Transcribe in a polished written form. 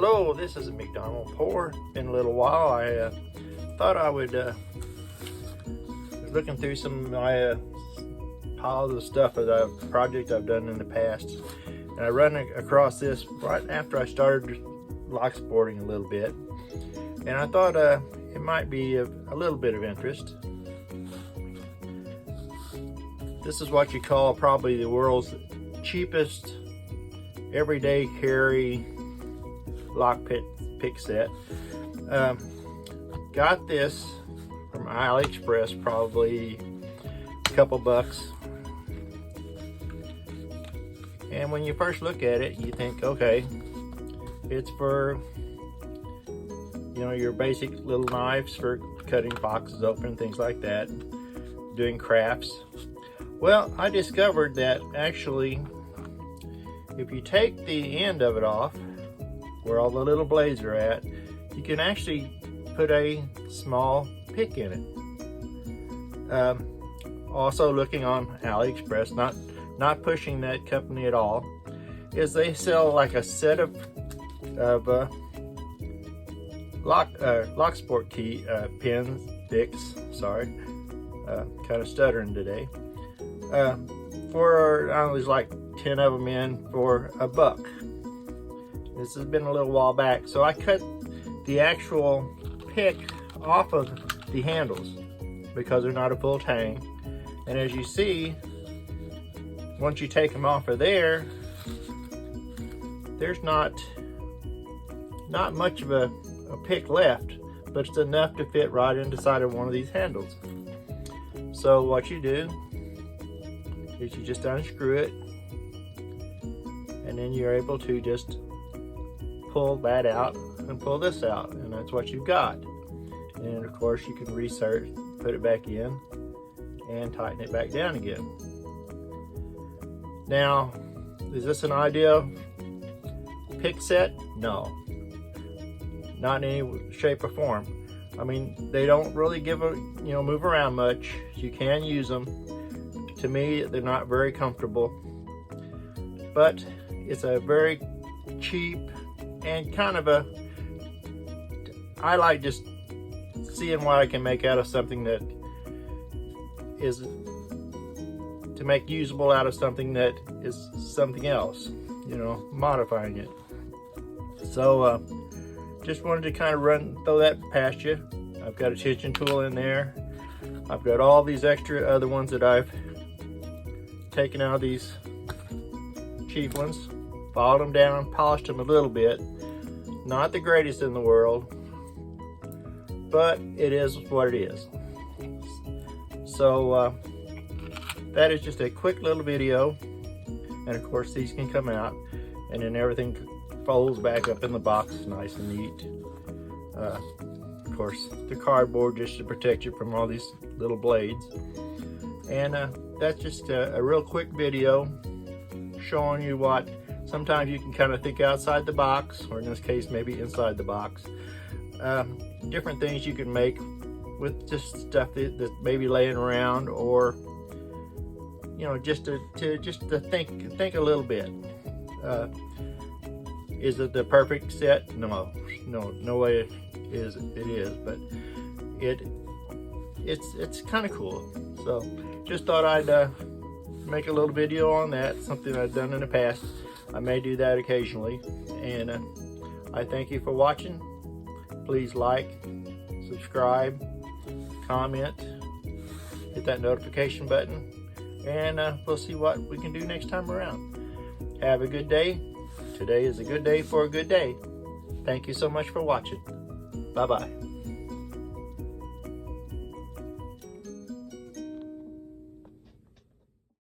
Hello, this is McDonald Pour. Been a little while. I thought I would was looking through some of my piles of stuff project I've done in the past, and I run across this right after I started lock sporting a little bit, and I thought it might be a little bit of interest. This is what you call probably the world's cheapest everyday carry lock pick set. Got this from AliExpress, probably a couple bucks. And when you first look at it, you think, okay, it's for, you know, your basic little knives for cutting boxes open, things like that, doing crafts. Well, I discovered that actually, if you take the end of it off, where all the little blades are at, you can actually put a small pick in it. Also looking on AliExpress, not pushing that company at all, is they sell like a set of lock sport key pins, picks. Sorry, kind of stuttering today. For I don't know, there's like 10 of them in for $1. This has been a little while back, so I cut the actual pick off of the handles because they're not a full tang. And as you see, once you take them off of there, there's not much of a pick left, but it's enough to fit right inside of one of these handles. So what you do is you just unscrew it, and then you're able to just pull that out and pull this out, and that's what you've got. And of course you can reinsert, put it back in, and tighten it back down again. Now, is this an ideal pick set? No, not in any shape or form. I mean, they don't really move around much. You can use them. To me, they're not very comfortable, but it's a very cheap and kind of I like just seeing what I can make out of something that is to make usable out of something that is something else, you know, modifying it. So just wanted to kind of throw that past you. I've got a stitching tool in there. I've got all these extra other ones that I've taken out of these cheap ones, filed them down, polished them a little bit. Not the greatest in the world, but it is what it is. So that is just a quick little video, and of course these can come out, and then everything folds back up in the box nice and neat. Of course the cardboard just to protect you from all these little blades. And that's just a real quick video showing you what sometimes you can kind of think outside the box, or in this case maybe inside the box. Different things you can make with just stuff that may be laying around, or you know, just to think a little bit. Is it the perfect set? No way it is, but it's kind of cool. So just thought I'd make a little video on that, something I've done in the past. I may do that occasionally, and I thank you for watching. Please like, subscribe, comment, hit that notification button, and we'll see what we can do next time around. Have a good day. Today is a good day for a good day. Thank you so much for watching. Bye-bye.